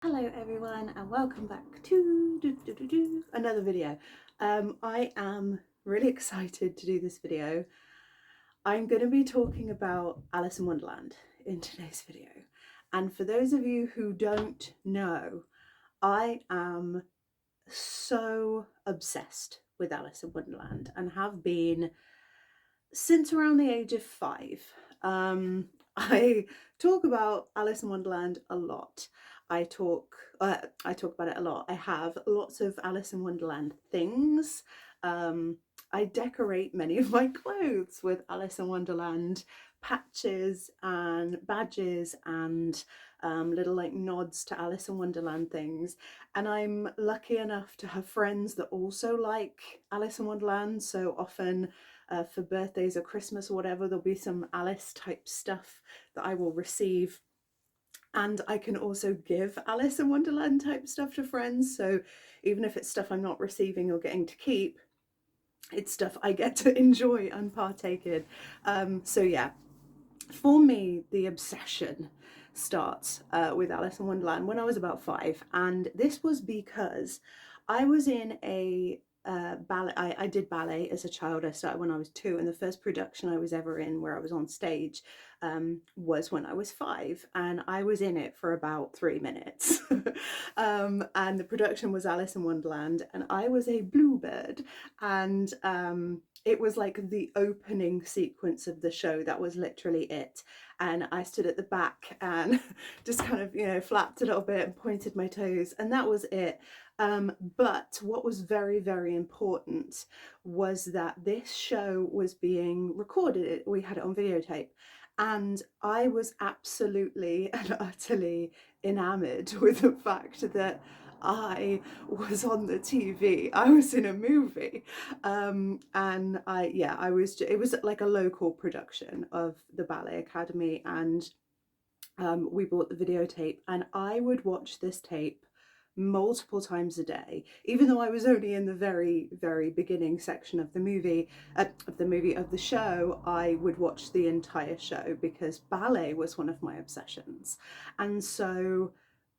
Hello everyone and welcome back to another video. I am really excited to do this video. I'm going to be talking about Alice in Wonderland in today's video. And for those of you who don't know, I am so obsessed with Alice in Wonderland and have been since around the age of 5. I talk about Alice in Wonderland a lot. I talk about it a lot. I have lots of Alice in Wonderland things. I decorate many of my clothes with Alice in Wonderland patches and badges and little like nods to Alice in Wonderland things. And I'm lucky enough to have friends that also like Alice in Wonderland, so often for birthdays or Christmas or whatever, there'll be some Alice type stuff that I will receive. And I can also give Alice in Wonderland type stuff to friends. So even if it's stuff I'm not receiving or getting to keep, it's stuff I get to enjoy and partake in. So yeah, for me, the obsession starts with Alice in Wonderland when I was about 5. And this was because I was in a ballet. I did ballet as a child. I started when I was 2, and the first production I was ever in where I was on stage was when I was 5, and I was in it for about 3 minutes. And the production was Alice in Wonderland, and I was a bluebird, and it was like the opening sequence of the show. That was literally it. And I stood at the back and just kind of, flapped a little bit and pointed my toes, and that was it. But what was very, very important was that this show was being recorded. We had it on videotape. And I was absolutely and utterly enamored with the fact that I was on the TV. I was in a movie. And it was like a local production of the Ballet Academy, and we bought the videotape, and I would watch this tape multiple times a day, even though I was only in the very, very beginning section of the of the show. I would watch the entire show because ballet was one of my obsessions. And so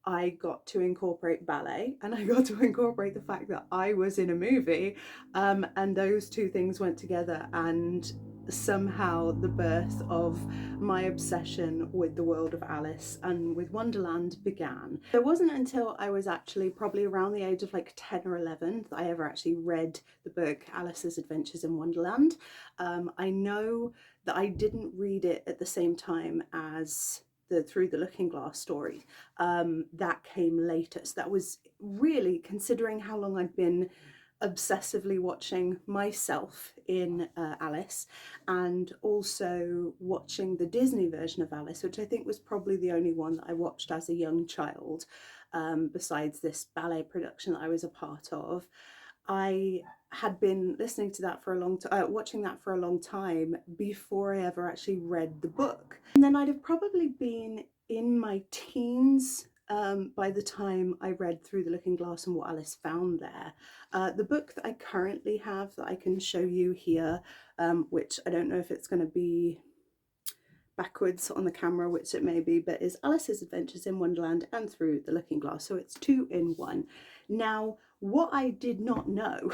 I got to incorporate ballet, and I got to incorporate the fact that I was in a movie, and those two things went together, and somehow the birth of my obsession with the world of Alice and with Wonderland began. It wasn't until I was actually probably around the age of like 10 or 11 that I ever actually read the book Alice's Adventures in Wonderland. I know that I didn't read it at the same time as the Through the Looking Glass story. That came later. So that was really, considering how long I'd been obsessively watching myself in Alice, and also watching the Disney version of Alice, which I think was probably the only one that I watched as a young child, besides this ballet production that I was a part of. I had been listening to that for a long time, watching that for a long time before I ever actually read the book. And then I'd have probably been in my teens by the time I read Through the Looking Glass and What Alice Found There. The book that I currently have that I can show you here, which I don't know if it's going to be backwards on the camera, which it may be, but is Alice's Adventures in Wonderland and Through the Looking Glass. So it's 2 in 1. Now, what I did not know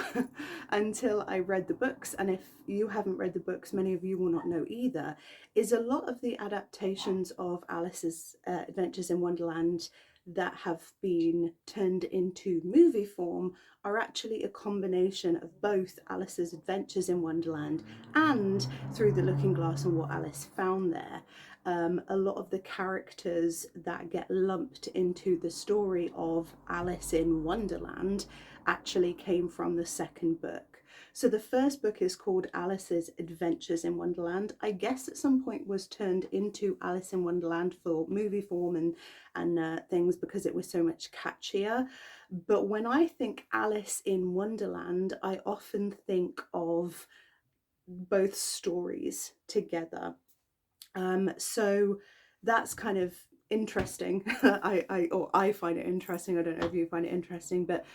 until I read the books, and if you haven't read the books, many of you will not know either, is a lot of the adaptations of Alice's Adventures in Wonderland that have been turned into movie form are actually a combination of both Alice's Adventures in Wonderland and Through the Looking Glass and What Alice Found There. A lot of the characters that get lumped into the story of Alice in Wonderland actually came from the second book. So the first book is called Alice's Adventures in Wonderland. I guess at some point was turned into Alice in Wonderland for movie form and things because it was so much catchier. But when I think Alice in Wonderland, I often think of both stories together. So that's kind of interesting. I find it interesting. I don't know if you find it interesting, but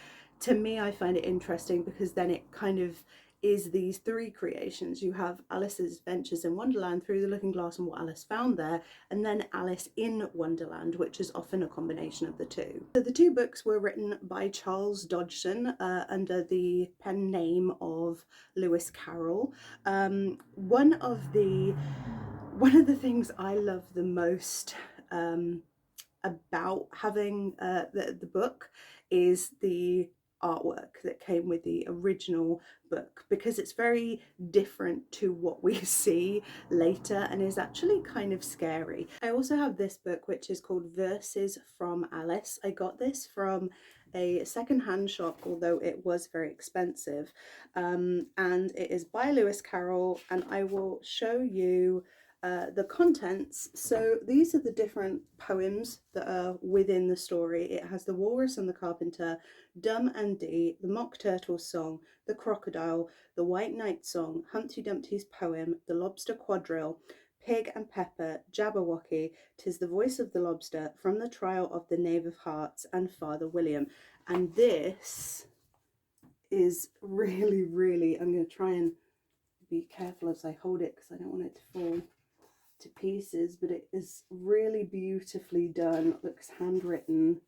to me, I find it interesting because then it kind of is these three creations. You have Alice's Adventures in Wonderland, Through the Looking Glass and What Alice Found There, and then Alice in Wonderland, which is often a combination of the two. So the two books were written by Charles Dodgson under the pen name of Lewis Carroll. One of the things I love the most about having the book is the artwork that came with the original book, because it's very different to what we see later and is actually kind of scary. I also have this book which is called Verses from Alice. I got this from a second-hand shop, although it was very expensive, and it is by Lewis Carroll, and I will show you the contents. So these are the different poems that are within the story. It has the Walrus and the Carpenter, Dumb and Dee, the Mock Turtle Song, the Crocodile, the White Knight Song, Humpty Dumpty's Poem, the Lobster Quadrille, Pig and Pepper, Jabberwocky, 'Tis the Voice of the Lobster, From the Trial of the Knave of Hearts, and Father William. And this is really, really, I'm going to try and be careful as I hold it because I don't want it to fall to pieces, but it is really beautifully done. It looks handwritten,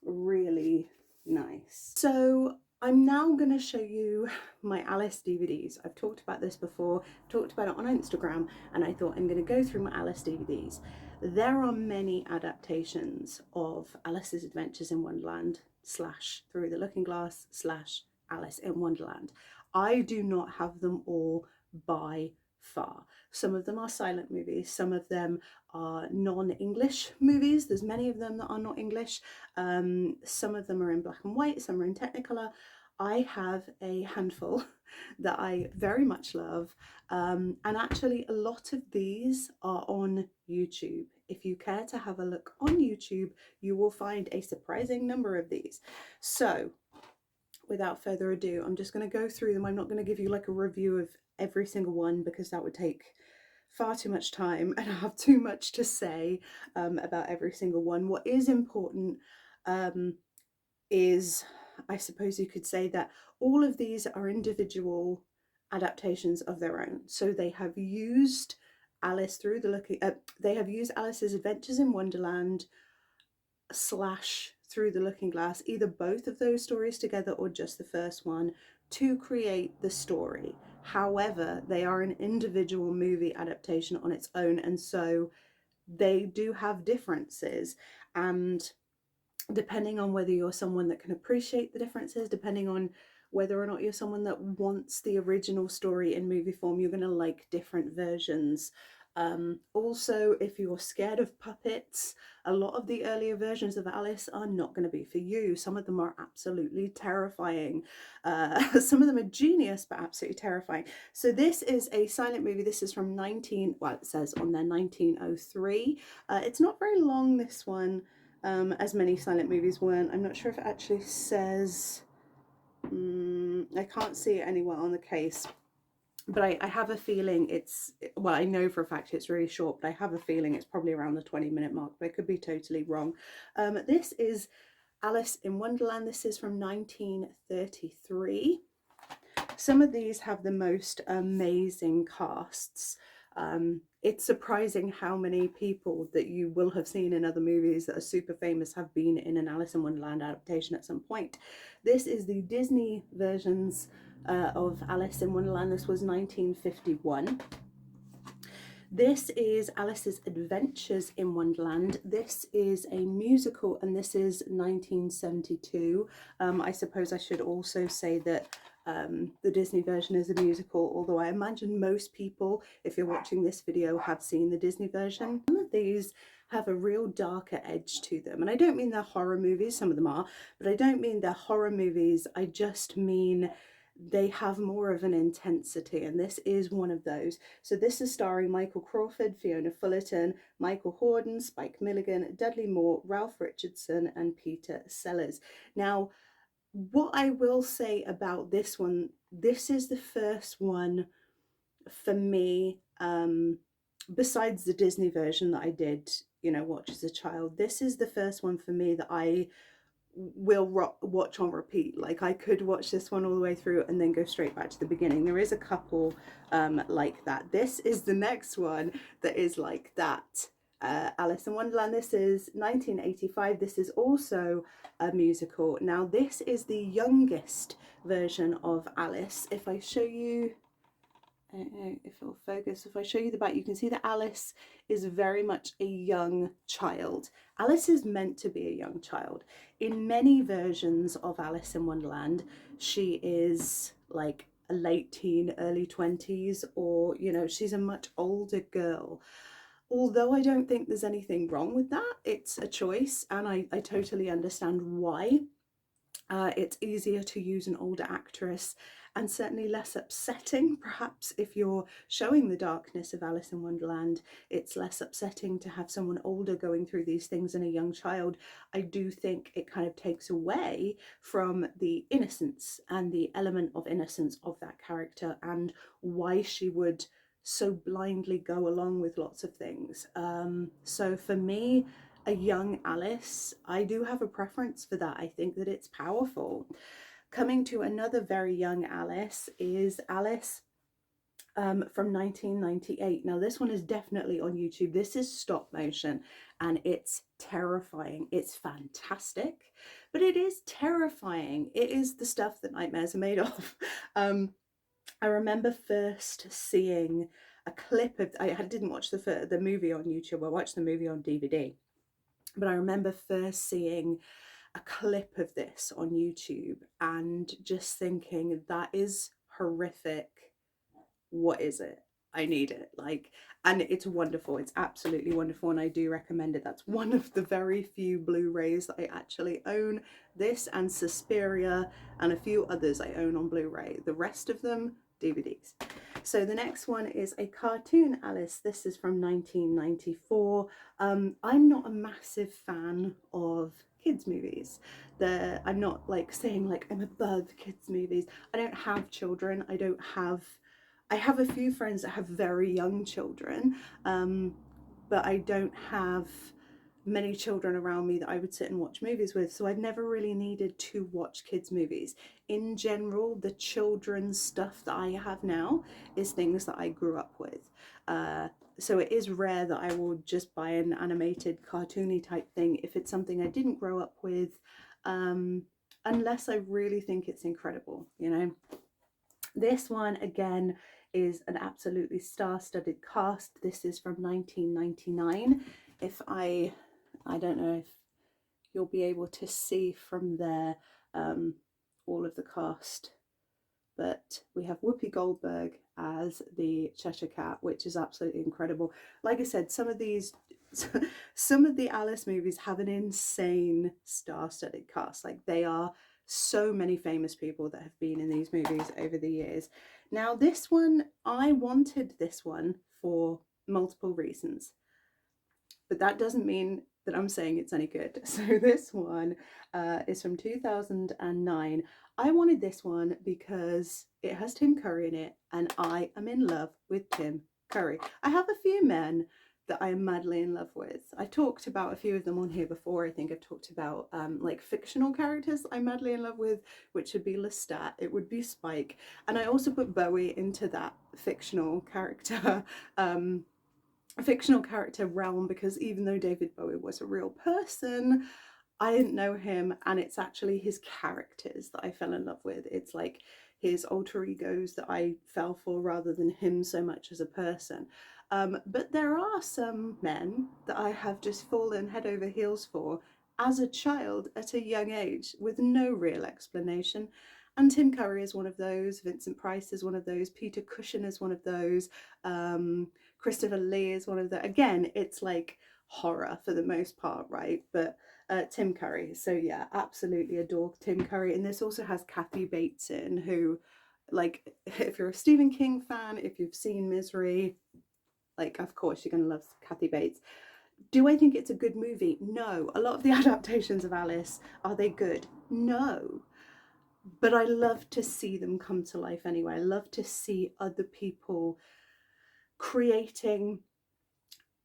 really nice. So I'm now going to show you my Alice DVDs. I've talked about this before, talked about it on Instagram, and I thought I'm going to go through my Alice DVDs. There are many adaptations of Alice's Adventures in Wonderland / Through the Looking Glass / Alice in Wonderland. I do not have them all by far. Some of them are silent movies, some of them are non-English movies. There's many of them that are not English. Some of them are in black and white, some are in Technicolor. I have a handful that I very much love, and actually a lot of these are on YouTube. If you care to have a look on YouTube, you will find a surprising number of these. So without further ado, I'm just going to go through them. I'm not going to give you like a review of every single one because that would take far too much time and I have too much to say about every single one. What is important is, I suppose you could say, that all of these are individual adaptations of their own. So they have used Alice through the looking they have used Alice's Adventures in Wonderland / Through the Looking Glass, either both of those stories together or just the first one, to create the story. However, they are an individual movie adaptation on its own, and so they do have differences, and depending on whether you're someone that can appreciate the differences, depending on whether or not you're someone that wants the original story in movie form, you're going to like different versions. Also, if you're scared of puppets, a lot of the earlier versions of Alice are not going to be for you. Some of them are absolutely terrifying. Some of them are genius, but absolutely terrifying. So this is a silent movie. This is from it says on there 1903. It's not very long, this one, as many silent movies weren't. I'm not sure if it actually says, I can't see it anywhere on the case. But I have a feeling it's, well, I know for a fact it's really short, but I have a feeling it's probably around the 20-minute mark, but I could be totally wrong. This is Alice in Wonderland. This is from 1933. Some of these have the most amazing casts. It's surprising how many people that you will have seen in other movies that are super famous have been in an Alice in Wonderland adaptation at some point. This is the Disney versions of Alice in Wonderland. This was 1951. This is Alice's Adventures in Wonderland. This is a musical, and this is 1972. I suppose I should also say that the Disney version is a musical, although I imagine most people, if you're watching this video, have seen the Disney version. Some of these have a real darker edge to them, and I don't mean they're horror movies, some of them are, but I don't mean they're horror movies, I just mean they have more of an intensity, and this is one of those. So this is starring Michael Crawford, Fiona Fullerton, Michael Hordern, Spike Milligan, Dudley Moore, Ralph Richardson, and Peter Sellers. Now, what I will say about this one, this is the first one for me, besides the Disney version that I did, watch as a child, this is the first one for me that I will watch on repeat. Like I could watch this one all the way through and then go straight back to the beginning. There is a couple like that. This is the next one that is like that. Alice in Wonderland. This is 1985. This is also a musical. Now this is the youngest version of Alice. If I show you, I don't know if it'll focus, if I show you the back, you can see that Alice is very much a young child. Alice is meant to be a young child. In many versions of Alice in Wonderland, she is like a late teen, early 20s, or, you know, she's a much older girl. Although I don't think there's anything wrong with that, it's a choice, and I totally understand why. It's easier to use an older actress, and certainly less upsetting, perhaps, if you're showing the darkness of Alice in Wonderland. It's less upsetting to have someone older going through these things than a young child. I do think it kind of takes away from the innocence and the element of innocence of that character, and why she would so blindly go along with lots of things. So for me, a young Alice, I do have a preference for that. I think that it's powerful. Coming to another very young Alice is Alice from 1998. Now this one is definitely on YouTube. This is stop motion and it's terrifying. It's fantastic, but it is terrifying. It is the stuff that nightmares are made of. I remember first seeing a clip of, I didn't watch the movie on YouTube, I watched the movie on DVD, but I remember first seeing a clip of this on YouTube and just thinking, that is horrific. What is it? I need it. Like, and it's wonderful. It's absolutely wonderful, and I do recommend it. That's one of the very few Blu-rays that I actually own. This and Suspiria and a few others I own on Blu-ray. The rest of them, DVDs. So the next one is a cartoon Alice. This is from 1994. I'm not a massive fan of kids movies. I'm not like saying like I'm above kids movies. I don't have children. I have a few friends that have very young children, but I don't have many children around me that I would sit and watch movies with, so I've never really needed to watch kids movies. In general, the children's stuff that I have now is things that I grew up with. So it is rare that I will just buy an animated cartoony type thing if it's something I didn't grow up with, unless I really think it's incredible, you know. This one again is an absolutely star-studded cast. This is from 1999. If I don't know if you'll be able to see from there all of the cast, but we have Whoopi Goldberg as the Cheshire Cat, which is absolutely incredible. Like I said, some of the Alice movies have an insane star-studded cast. Like, they are so many famous people that have been in these movies over the years. Now this one, I wanted this one for multiple reasons, but that doesn't mean that I'm saying it's any good. So this one is from 2009. I wanted this one because it has Tim Curry in it, and I am in love with Tim Curry. I have a few men that I am madly in love with. I talked about a few of them on here before. I think I've talked about like fictional characters I'm madly in love with, which would be Lestat, it would be Spike, and I also put Bowie into that fictional character realm, because even though David Bowie was a real person, I didn't know him, and it's actually his characters that I fell in love with. It's like his alter egos that I fell for rather than him so much as a person. But there are some men that I have just fallen head over heels for as a child at a young age with no real explanation. And Tim Curry is one of those, Vincent Price is one of those, Peter Cushing is one of those, Christopher Lee is one of the, again, it's like horror for the most part, right? But Tim Curry. So yeah, absolutely adore Tim Curry. And this also has Kathy Bates in, who, like, if you're a Stephen King fan, if you've seen Misery, like, of course you're going to love Kathy Bates. Do I think it's a good movie? No. A lot of the adaptations of Alice, are they good? No. But I love to see them come to life anyway. I love to see other people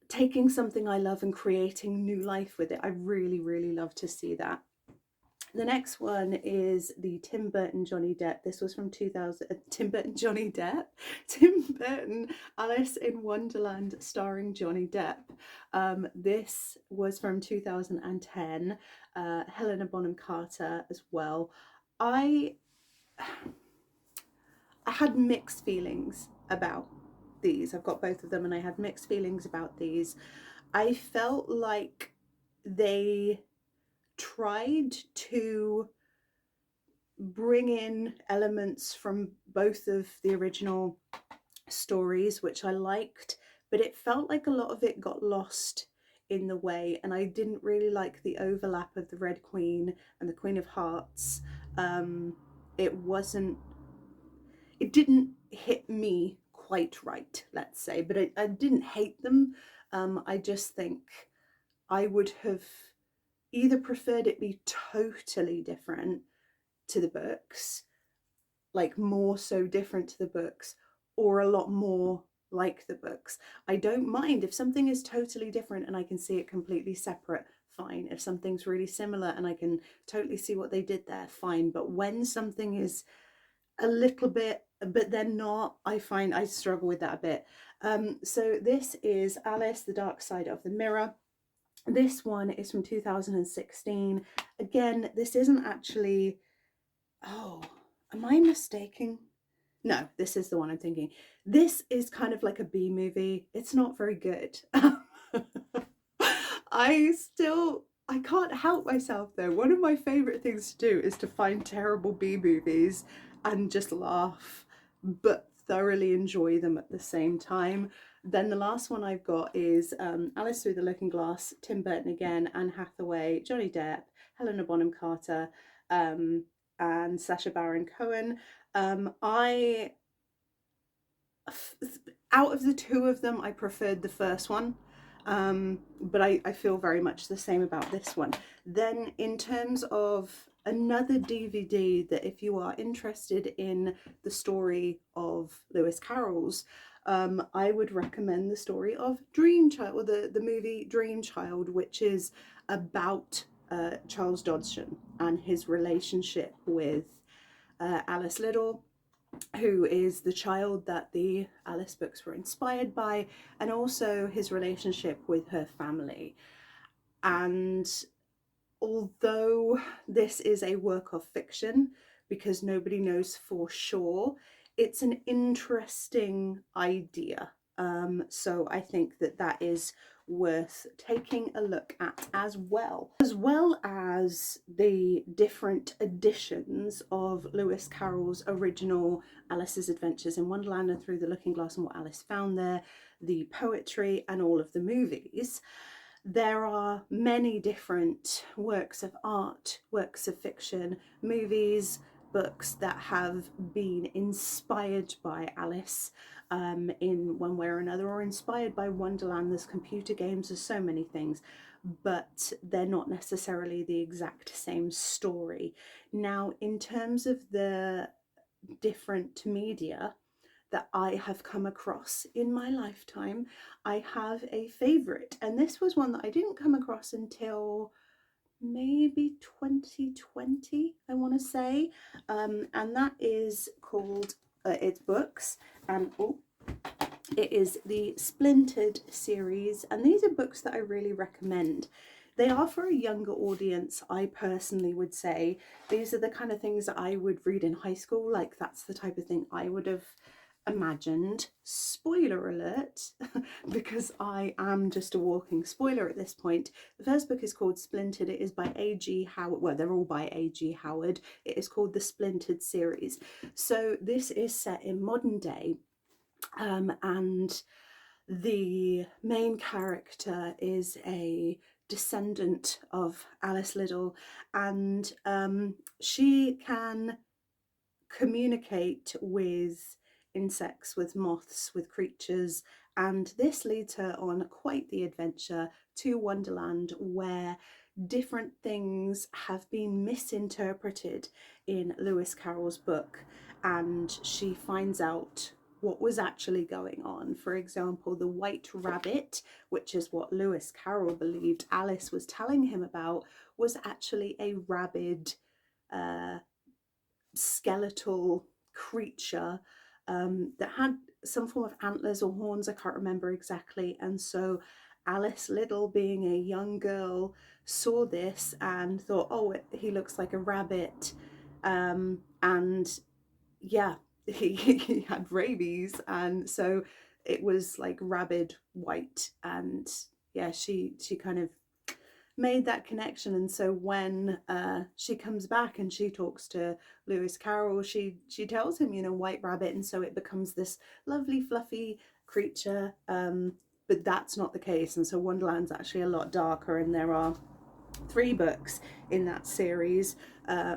taking something I love and creating new life with it. I really, really love to see that. The next one is the Tim Burton Johnny Depp. This was from 2000. Tim Burton Johnny Depp. Tim Burton Alice in Wonderland starring Johnny Depp. This was from 2010. Helena Bonham Carter as well. I had mixed feelings about these. I've got both of them and I had mixed feelings about these. I felt like they tried to bring in elements from both of the original stories, which I liked, but it felt like a lot of it got lost in the way, and I didn't really like the overlap of the Red Queen and the Queen of Hearts. It didn't hit me quite right, let's say, but I didn't hate them. I just think I would have either preferred it be totally different to the books, like more so different to the books, or a lot more like the books. I don't mind if something is totally different and I can see it completely separate, fine. If something's really similar and I can totally see what they did there, fine. But when something is a little bit but then not, I find I struggle with that a bit. So this is Alice, the Dark Side of the Mirror. This one is from 2016. Again, this isn't actually, oh, am I mistaken? No, this is the one I'm thinking. This is kind of like a B movie. It's not very good. I can't help myself though. One of my favourite things to do is to find terrible B movies and just laugh, but thoroughly enjoy them at the same time. Then the last one I've got is Alice Through the Looking Glass, Tim Burton again, Anne Hathaway, Johnny Depp, Helena Bonham Carter, and Sacha Baron Cohen. I out of the two of them, I preferred the first one, but I feel very much the same about this one. Then in terms of another DVD that if you are interested in the story of Lewis Carroll's, I would recommend the story of Dream Child, or the movie Dream Child, which is about Charles Dodgson and his relationship with Alice Liddell, who is the child that the Alice books were inspired by, and also his relationship with her family. And although this is a work of fiction, because nobody knows for sure, it's an interesting idea. So I think that that is worth taking a look at as well as the different editions of Lewis Carroll's original Alice's Adventures in Wonderland and Through the Looking Glass and What Alice Found There, the poetry and all of the movies. There are many different works of art, works of fiction, movies, books that have been inspired by Alice in one way or another, or inspired by Wonderland. There's computer games, there's so many things, but they're not necessarily the exact same story. Now, in terms of the different media that I have come across in my lifetime, I have a favourite, and this was one that I didn't come across until maybe 2020, I want to say, and that is called it's books, and it is the Splintered series, and these are books that I really recommend. They are for a younger audience, I personally would say. These are the kind of things that I would read in high school, like that's the type of thing I would have imagined. Spoiler alert, because I am just a walking spoiler at this point. The first book is called Splintered. It is by A.G. Howard. Well, they're all by A.G. Howard. It is called the Splintered series. So this is set in modern day, and the main character is a descendant of Alice Liddell, and she can communicate with insects, with moths, with creatures, and this leads her on quite the adventure to Wonderland, where different things have been misinterpreted in Lewis Carroll's book, and she finds out what was actually going on. For example, the white rabbit, which is what Lewis Carroll believed Alice was telling him about, was actually a rabid skeletal creature that had some form of antlers or horns, I can't remember exactly. And so Alice Liddell, being a young girl, saw this and thought, oh, he looks like a rabbit. And yeah, he had rabies, and so it was like rabid white. And yeah, she kind of made that connection. And so when she comes back and she talks to Lewis Carroll, she tells him, you know, white rabbit, and so it becomes this lovely fluffy creature. But that's not the case, and so Wonderland's actually a lot darker, and there are 3 books in that series.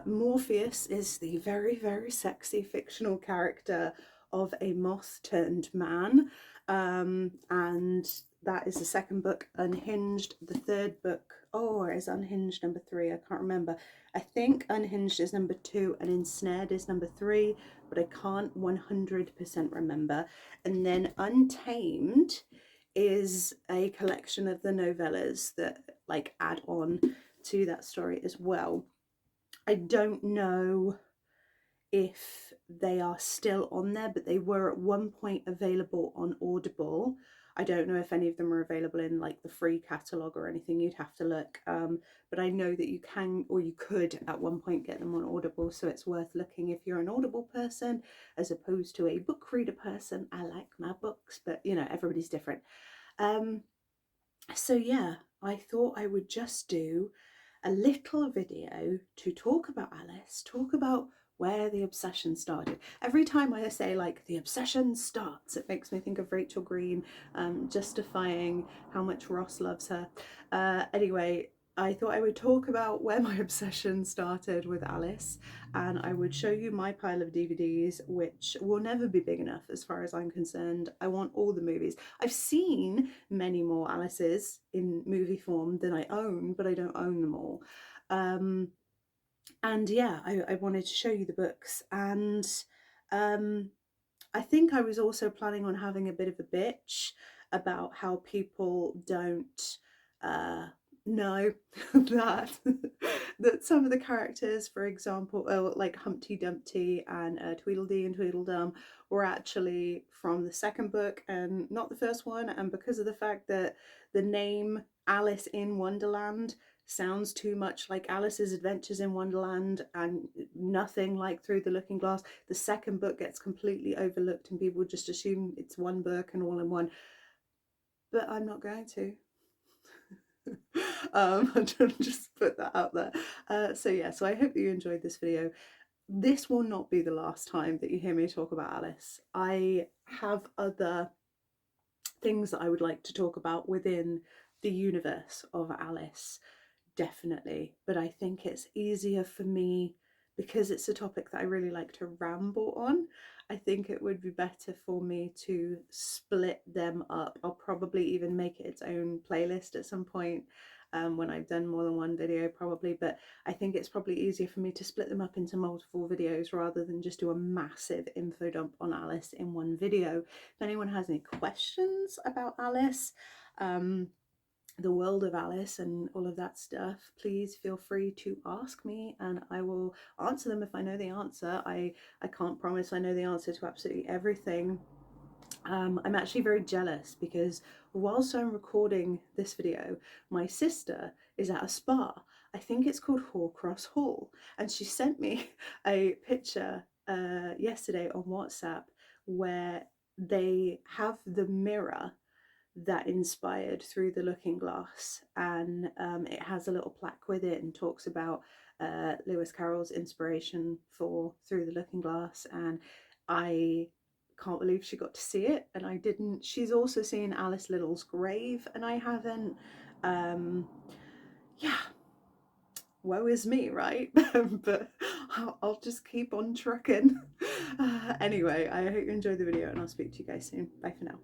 Morpheus is the very, very sexy fictional character of a moth turned man, and that is the 2nd book. Unhinged, the 3rd book, or is Unhinged number 3? I can't remember. I think Unhinged is number 2 and Ensnared is number 3, but I can't 100% remember. And then Untamed is a collection of the novellas that like add on to that story as well. I don't know if they are still on there, but they were at one point available on Audible. I don't know if any of them are available in like the free catalogue or anything. You'd have to look, but I know that you can, or you could at one point, get them on Audible, so it's worth looking if you're an Audible person as opposed to a book reader person. I like my books, but you know, everybody's different. So yeah, I thought I would just do a little video to talk about Alice, talk about where the obsession started. Every time I say like the obsession starts, it makes me think of Rachel Green justifying how much Ross loves her. Anyway, I thought I would talk about where my obsession started with Alice, and I would show you my pile of DVDs, which will never be big enough as far as I'm concerned. I want all the movies. I've seen many more Alices in movie form than I own, but I don't own them all. And yeah, I wanted to show you the books. And I think I was also planning on having a bit of a bitch about how people don't know that that some of the characters, for example, like Humpty Dumpty and Tweedledee and Tweedledum, were actually from the 2nd book and not the 1st one. And because of the fact that the name Alice in Wonderland sounds too much like Alice's Adventures in Wonderland and nothing like Through the Looking Glass, the 2nd book gets completely overlooked and people just assume it's one book and all in one. But I'm not going to. I'll just put that out there. So yeah, so I hope that you enjoyed this video. This will not be the last time that you hear me talk about Alice. I have other things that I would like to talk about within the universe of Alice, definitely, but I think it's easier for me, because it's a topic that I really like to ramble on. I think it would be better for me to split them up. I'll probably even make it its own playlist at some point when I've done more than one video probably, but I think it's probably easier for me to split them up into multiple videos rather than just do a massive info dump on Alice in one video. If anyone has any questions about Alice, the world of Alice and all of that stuff, please feel free to ask me and I will answer them if I know the answer. I can't promise I know the answer to absolutely everything. I'm actually very jealous because whilst I'm recording this video, my sister is at a spa. I think it's called Horcross Hall, and she sent me a picture yesterday on WhatsApp where they have the mirror that inspired Through the Looking Glass, and it has a little plaque with it and talks about Lewis Carroll's inspiration for Through the Looking Glass, and I can't believe she got to see it and I didn't. She's also seen Alice Liddell's grave and I haven't. Yeah, woe is me, right? But I'll just keep on trucking. Anyway, I hope you enjoyed the video and I'll speak to you guys soon. Bye for now.